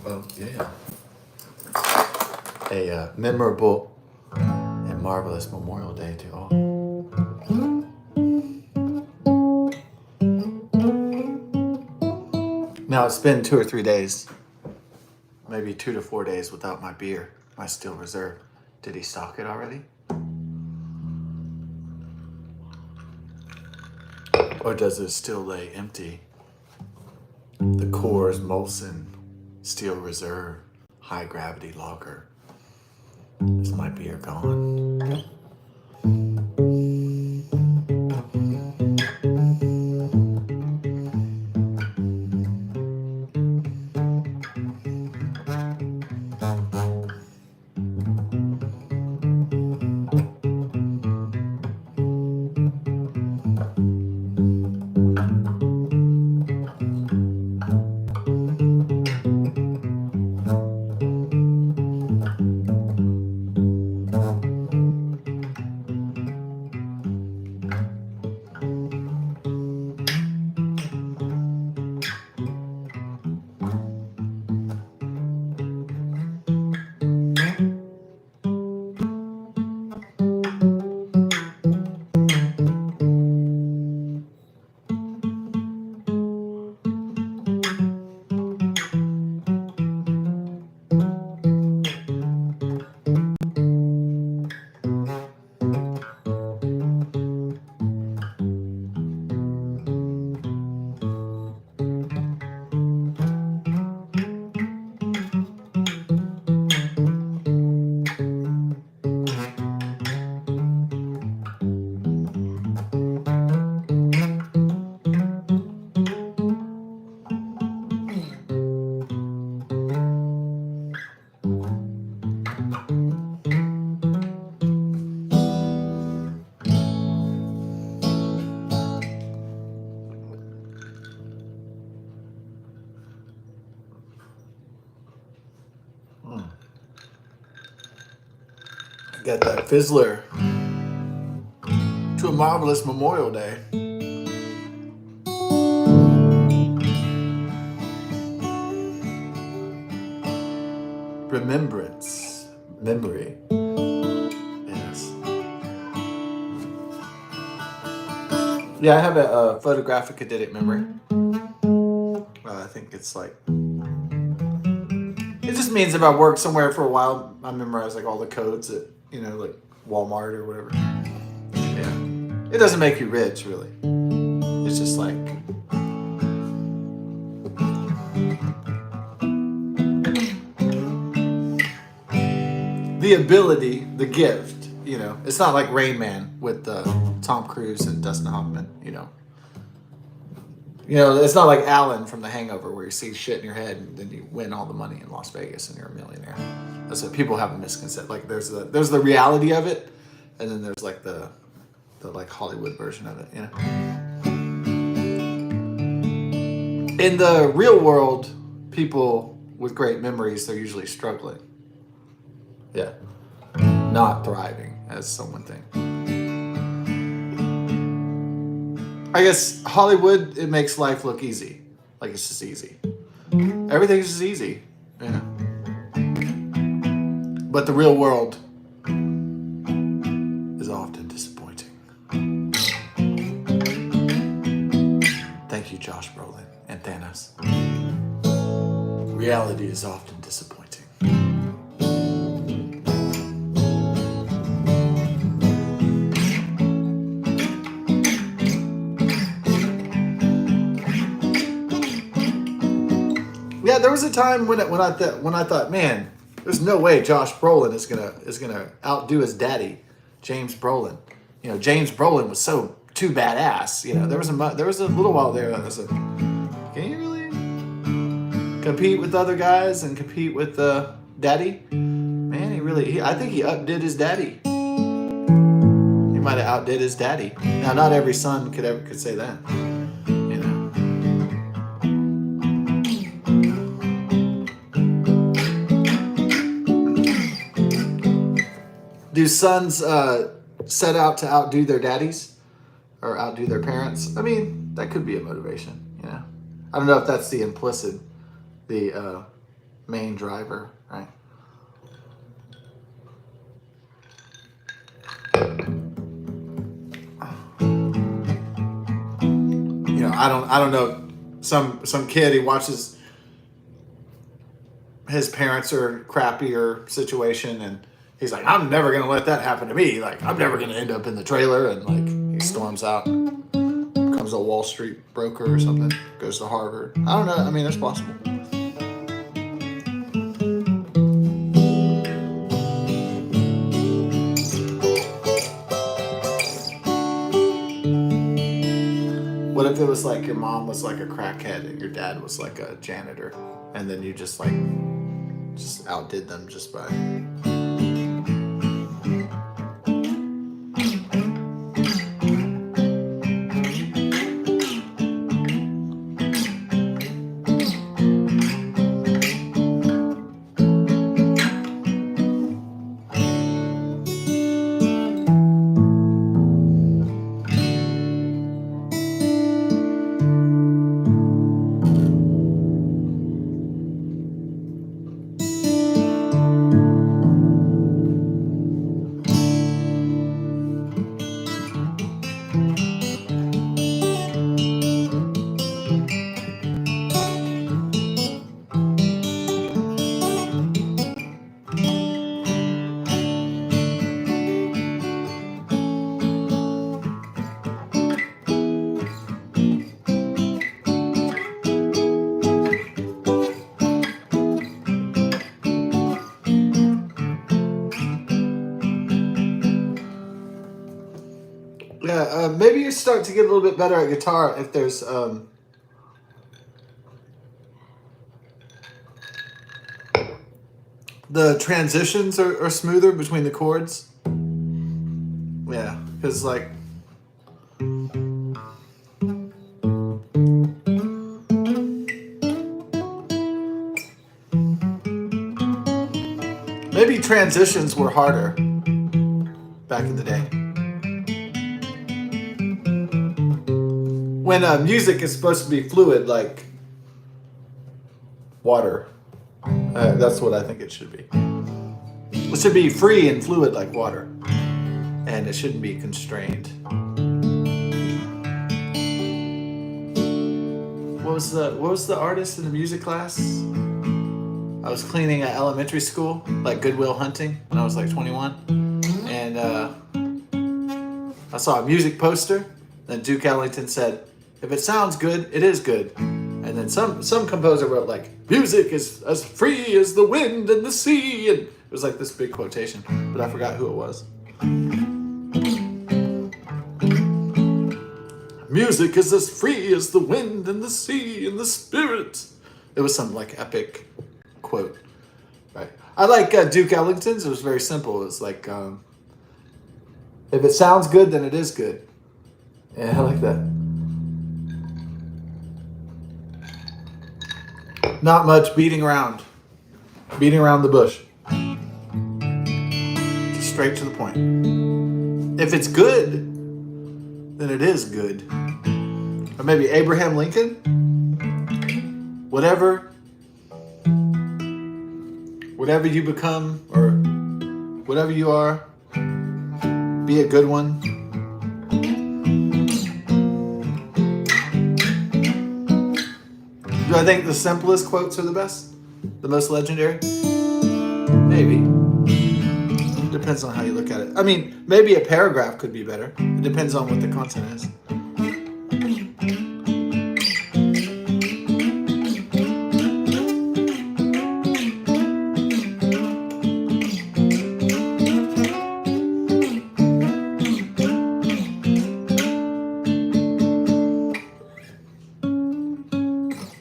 Well, yeah. A memorable and marvelous Memorial Day to all. Now it's been 2 or 3 days, maybe 2 to 4 days without my beer, my Steel Reserve. Did he stock it already? Or does it still lay empty? The Coors Molson Steel Reserve High Gravity Lager. Is my beer gone? Got that Fizzler to a marvelous Memorial Day. Remembrance. Memory. Yes. Yeah, I have a photographic eidetic memory. I think it's like... It just means if I work somewhere for a while, I memorize like all the codes at, like Walmart or whatever. Yeah. It doesn't make you rich, really. It's just like... the ability, the gift, It's not like Rain Man with Tom Cruise and Dustin Hoffman, It's not like Alan from The Hangover where you see shit in your head and then you win all the money in Las Vegas and you're a millionaire. That's what people have a misconception. Like there's the reality of it, and then there's like the like Hollywood version of it, In the real world, people with great memories, they're usually struggling. Yeah. Not thriving, as some would think. I guess Hollywood, it makes life look easy. Like it's just easy. Everything's just easy. Yeah. But the real world is often disappointing. Thank you, Josh Brolin and Thanos. Reality is often disappointing. Yeah, there was a time when I thought, man, there's no way Josh Brolin is gonna outdo his daddy, James Brolin. James Brolin was so too badass. There was a little while there that I said, can you really compete with other guys and compete with daddy? Man, I think he outdid his daddy. He might have outdid his daddy. Now, not every son could say that. Do sons set out to outdo their daddies or outdo their parents? I mean, that could be a motivation. I don't know if that's the implicit, the main driver, right? I don't know. Some kid, he watches his parents are crappier situation, and he's like, I'm never gonna let that happen to me. Like, I'm never gonna end up in the trailer, and like he storms out, becomes a Wall Street broker or something, goes to Harvard. I don't know. I mean, it's possible. What if it was like your mom was like a crackhead and your dad was like a janitor, and then you just outdid them just by. Yeah, maybe you start to get a little bit better at guitar if there's the transitions are smoother between the chords. Yeah, because like maybe transitions were harder back in the day. When music is supposed to be fluid like water. That's what I think it should be. It should be free and fluid like water. And it shouldn't be constrained. What was the artist in the music class? I was cleaning at elementary school, like Goodwill Hunting, when I was like 21. And I saw a music poster. Then Duke Ellington said, if it sounds good, it is good. And then some composer wrote like, music is as free as the wind and the sea. And it was like this big quotation, but I forgot who it was. Music is as free as the wind and the sea and the spirit. It was some like epic quote. Right. I like Duke Ellington's. It was very simple. It was like, if it sounds good, then it is good. Yeah, I like that. Not much beating around the bush. Just straight to the point. If it's good, then it is good. Or maybe Abraham Lincoln. Whatever you become or whatever you are, be a good one. Do I think the simplest quotes are the best? The most legendary? Maybe. Depends on how you look at it. I mean, maybe a paragraph could be better. It depends on what the content is.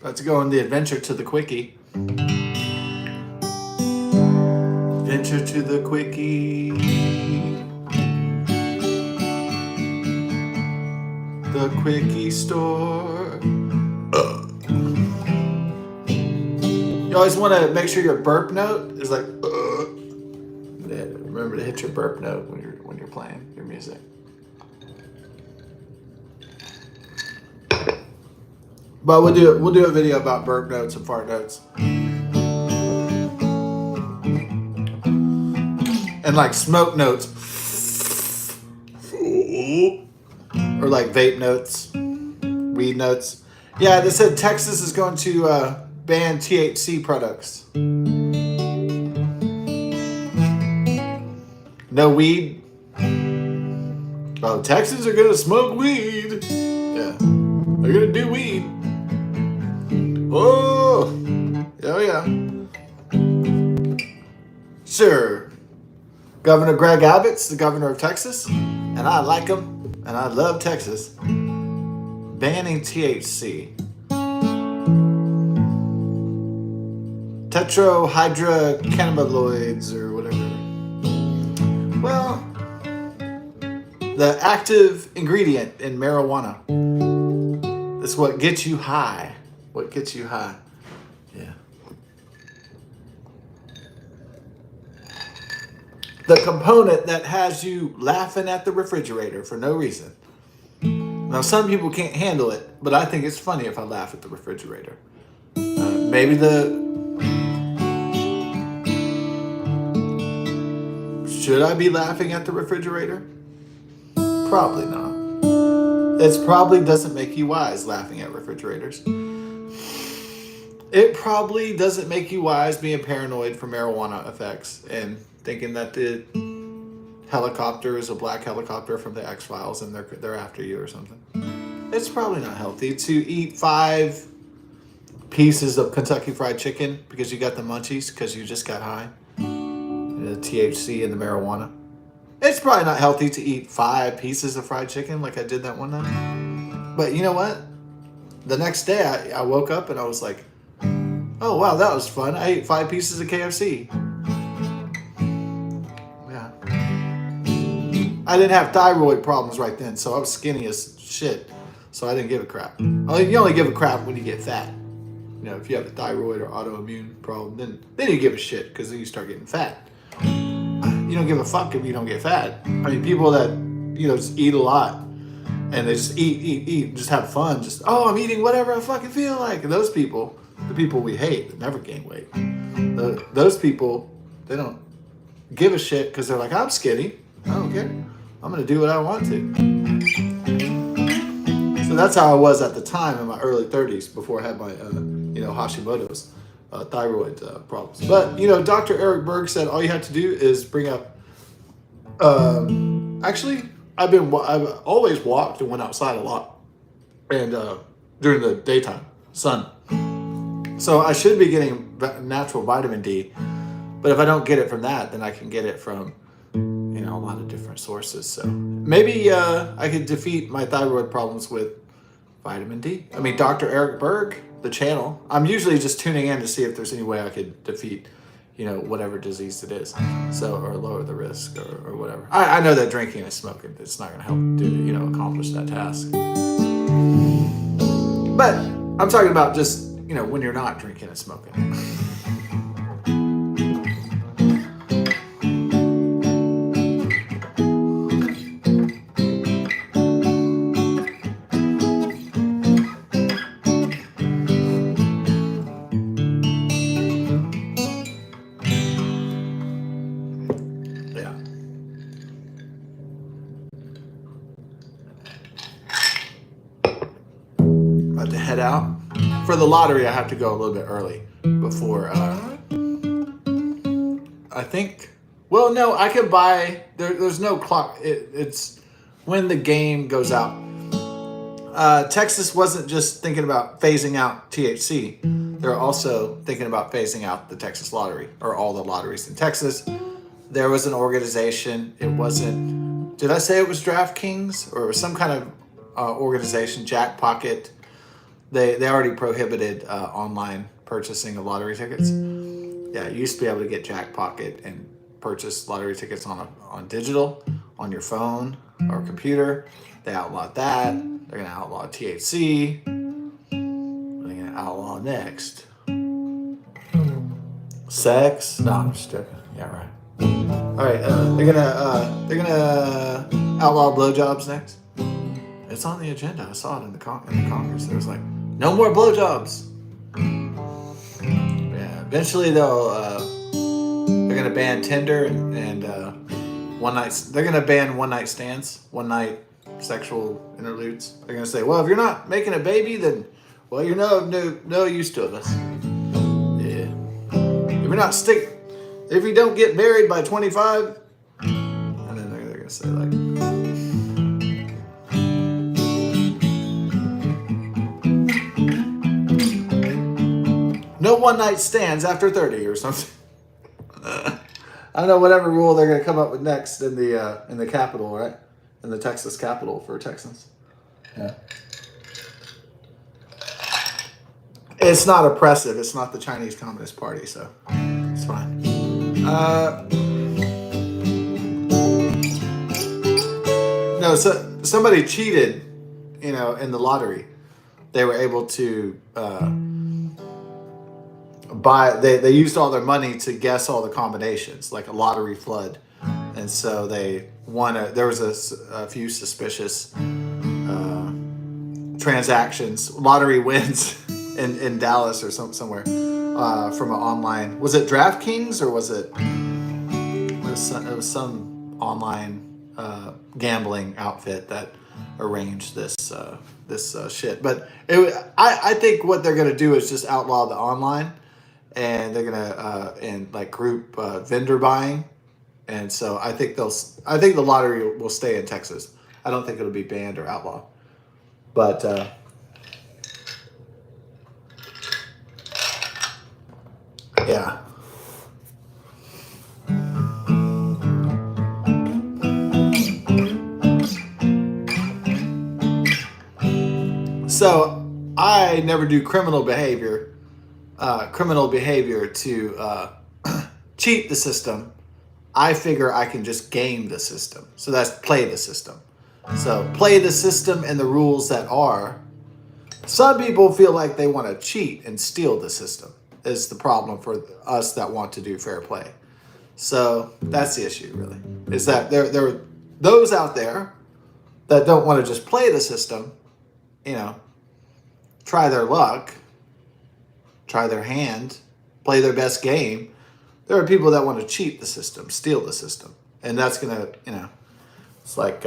Let's go on the adventure to the quickie. Adventure to the quickie. The quickie store. You always want to make sure your burp note is like. Remember to hit your burp note when you're playing your music. But we'll do a video about burp notes and fart notes. and like smoke notes, or like vape notes, weed notes. Yeah, they said Texas is going to ban THC products. No weed. Oh, Texans are gonna smoke weed. Yeah, they're gonna do weed. Oh yeah. Sure. Governor Greg Abbott's the governor of Texas, and I like him, and I love Texas. Banning THC. Tetrahydrocannabinoids or whatever. Well, the active ingredient in marijuana is what gets you high. What gets you high. Yeah. The component that has you laughing at the refrigerator for no reason. Now, some people can't handle it, but I think it's funny if I laugh at the refrigerator. Maybe should I be laughing at the refrigerator? Probably not. It probably doesn't make you wise laughing at refrigerators. It probably doesn't make you wise being paranoid for marijuana effects and thinking that the helicopter is a black helicopter from the X-Files and they're after you or something. It's probably not healthy to eat 5 pieces of Kentucky Fried Chicken because you got the munchies because you just got high. The THC and the marijuana. It's probably not healthy to eat 5 pieces of fried chicken like I did that one night. But you know what? The next day I woke up and I was like, oh wow, that was fun. I ate 5 pieces of KFC. Yeah. I didn't have thyroid problems right then, so I was skinny as shit. So I didn't give a crap. You only give a crap when you get fat. You know, if you have a thyroid or autoimmune problem, then you give a shit because then you start getting fat. You don't give a fuck if you don't get fat. I mean, people that, just eat a lot and they just eat, just have fun. Just, I'm eating whatever I fucking feel like. And those people, the people we hate, that never gain weight. Those people, they don't give a shit because they're like, I'm skinny. I don't care. I'm going to do what I want to. So that's how I was at the time in my early 30s before I had my, Hashimoto's. Thyroid problems. But, Dr. Eric Berg said all you have to do is bring up, actually, I've always walked and went outside a lot and during the daytime, sun. So I should be getting natural vitamin D, but if I don't get it from that, then I can get it from, a lot of different sources. So maybe I could defeat my thyroid problems with vitamin D. I mean, Dr. Eric Berg, the channel. I'm usually just tuning in to see if there's any way I could defeat, whatever disease it is. So, or lower the risk or whatever. I know that drinking and smoking, it's not going to help accomplish that task. But I'm talking about just, when you're not drinking and smoking. To head out for the lottery. I have to go a little bit early before I think, well, no, I can buy there's no clock. It's when the game goes out. Texas wasn't just thinking about phasing out THC, they're also thinking about phasing out the Texas lottery or all the lotteries in Texas. There was an organization, it wasn't, did I say it was DraftKings or some kind of organization, Jackpocket. They already prohibited online purchasing of lottery tickets. Yeah, you used to be able to get Jackpocket and purchase lottery tickets on digital, on your phone or computer. They outlawed that. They're going to outlaw THC. They're going to outlaw next. Sex? No, I'm just joking. Yeah, right. All right, they're gonna outlaw blowjobs next. It's on the agenda. I saw it in the Congress. There was like, no more blowjobs. Yeah, eventually they'll They're gonna ban Tinder and one night. They're gonna ban one night stands, one night sexual interludes. They're gonna say, well, if you're not making a baby, then well, you're no use to us. Yeah. If you don't get married by 25, and then they're gonna say like. No one night stands after 30 or something. I don't know, whatever rule they're going to come up with next in the capital, right? In the Texas capital for Texans. Yeah. It's not oppressive. It's not the Chinese Communist Party, so it's fine. No, so somebody cheated, in the lottery. They were able to they used all their money to guess all the combinations, like a lottery flood, and so they won. There was a few suspicious transactions, lottery wins in Dallas or somewhere from an online. Was it DraftKings or was it? It was some online gambling outfit that arranged this shit. But I think what they're gonna do is just outlaw the online. And they're gonna group vendor buying, and so I think the lottery will stay in Texas. I don't think it'll be banned or outlawed, but yeah. So I never do criminal behavior to cheat the system. I figure I can just game the system. So that's play the system. So play the system and the rules that are. Some people feel like they want to cheat and steal the system is the problem for us that want to do fair play. So that's the issue, really, is that there are those out there that don't want to just play the system, try their luck, try their hand, play their best game. There are people that want to cheat the system, steal the system. And that's going to, it's like...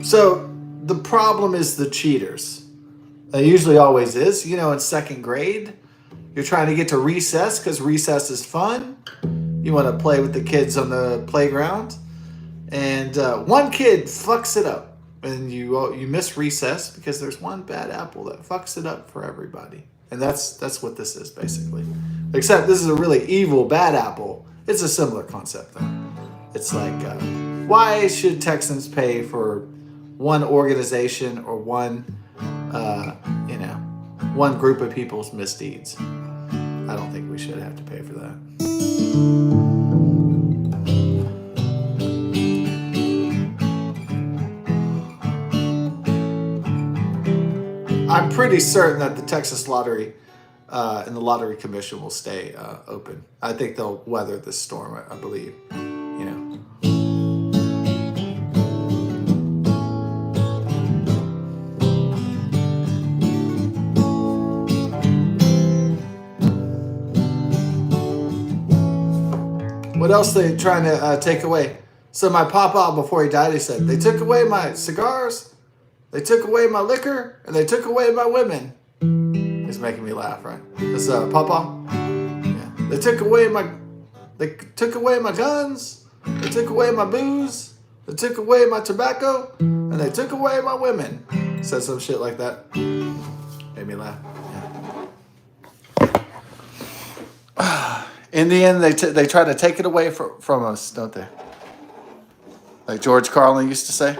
So the problem is the cheaters. It usually always is. In second grade, you're trying to get to recess because recess is fun. You want to play with the kids on the playground. And one kid fucks it up. And you miss recess because there's one bad apple that fucks it up for everybody. And that's what this is, basically. Except this is a really evil bad apple. It's a similar concept, though. It's like, why should Texans pay for one organization or one group of people's misdeeds? I don't think we should have to pay for that. I'm pretty certain that the Texas Lottery and the Lottery Commission will stay open. I think they'll weather this storm, I believe. What else they trying to take away? So my papa, before he died, he said, they took away my cigars, they took away my liquor, and they took away my women. He's making me laugh, right? This papa? Yeah. They took away my guns, they took away my booze, they took away my tobacco, and they took away my women. Said some shit like that. Made me laugh. Yeah. In the end, they try to take it away from us, don't they? Like George Carlin used to say.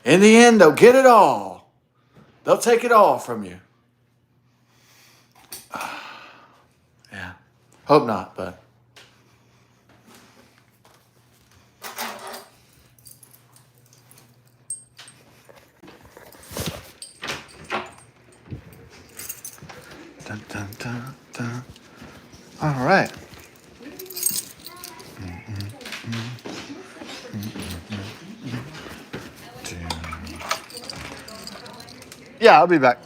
In the end, they'll get it all. They'll take it all from you. Yeah. Hope not, but... Dun, dun, dun, dun. All right. Yeah, I'll be back.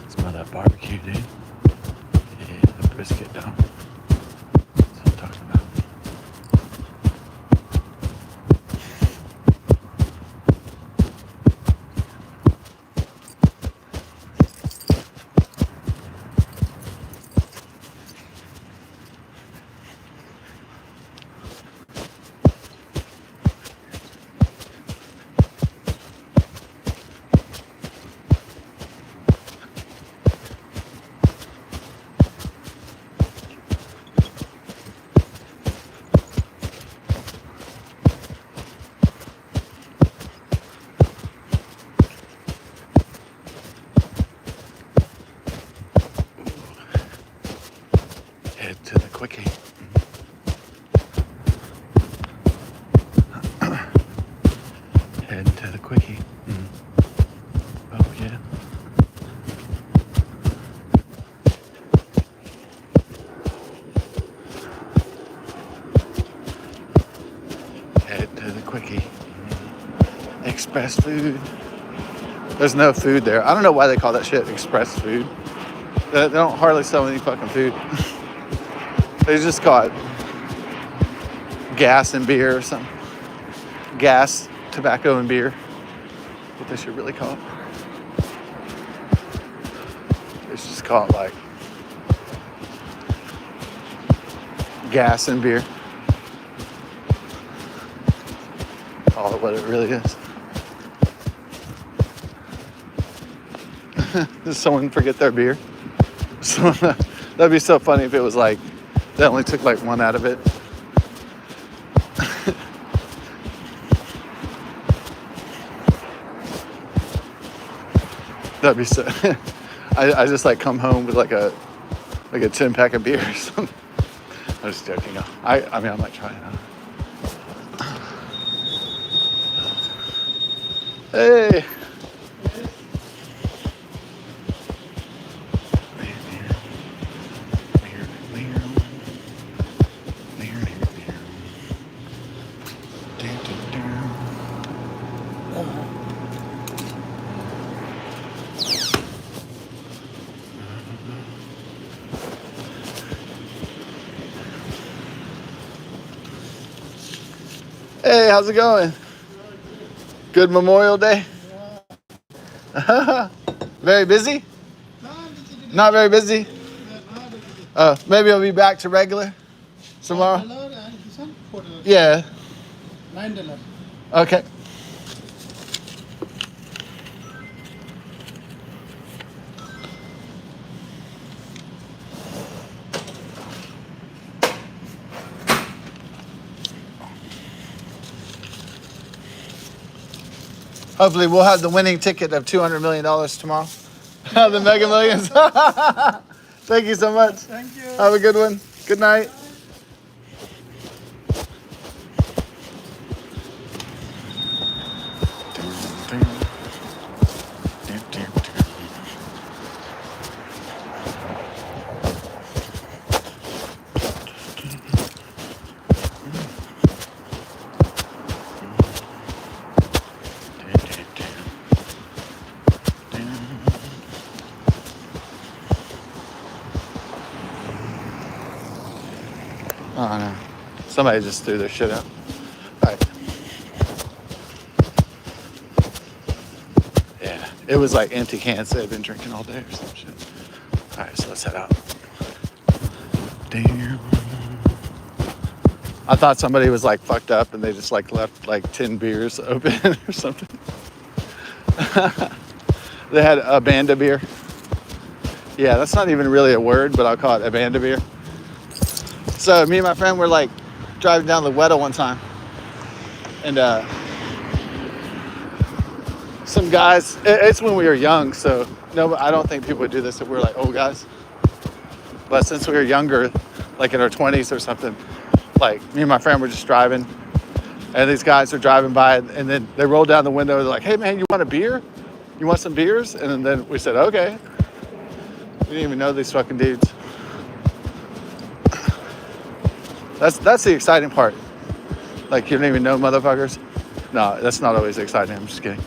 Smell that barbecue, dude. Yeah, the brisket dough. That's what I'm talking about. Head to the quickie. Head to the quickie. Oh yeah. Head to the quickie. Express food. There's no food there. I don't know why they call that shit express food. They don't hardly sell any fucking food. They just call it gas and beer or something. Gas, tobacco, and beer. What they should really call it. They should just call it like gas and beer. Call it what it really is. Does someone forget their beer? So that'd be so funny if it was like they only took like one out of it. That'd be so. I just like come home with like a 10-pack of beer or something. I'm just joking. I mean I might try it out. Hey. Hey, how's it going? Good Memorial Day? Very busy? Not very busy? Maybe I'll be back to regular tomorrow? Yeah. $9. Okay. Hopefully we'll have the winning ticket of $200 million tomorrow. The Mega Millions. Thank you so much. Thank you. Have a good one. Good night. Oh no. Somebody just threw their shit out. Alright. Yeah. It was like empty cans they've been drinking all day or some shit. Alright, so let's head out. Damn. I thought somebody was like fucked up and they just like left like 10 beers open or something. They had a Banda beer. Yeah, that's not even really a word, but I'll call it a Banda beer. So me and my friend were like driving down the Weddell one time, and some guys. It's when we were young, so no, I don't think people would do this if we were like old guys. But since we were younger, like in our 20s or something, like me and my friend were just driving, and these guys are driving by, and then they rolled down the window. They're like, "Hey man, you want a beer? You want some beers?" And then we said, "Okay." We didn't even know these fucking dudes. That's the exciting part. Like, you don't even know motherfuckers. No, that's not always exciting. I'm just kidding.